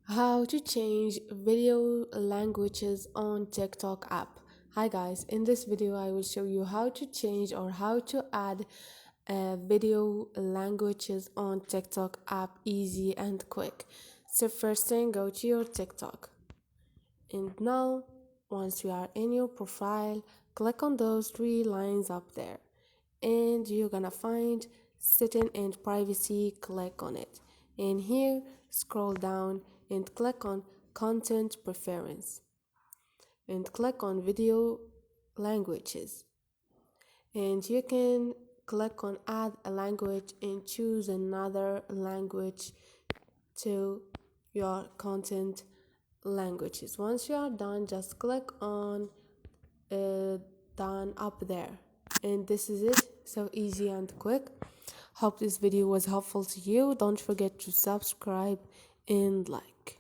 How to change video languages on TikTok app. Hi guys, in this video I will show you how to change or how to add video languages on TikTok app easy and quick. So first thing, go to your TikTok. And now once you are in your profile, click on those three lines up there. And you're gonna find setting and privacy, click on it. And here scroll down and click on content preference and click on video languages, and you can click on add a language and choose another language to your content languages. Once you are done, just click on done up there, and this is it. So easy and quick. Hope this video was helpful to you. Don't forget to subscribe and like.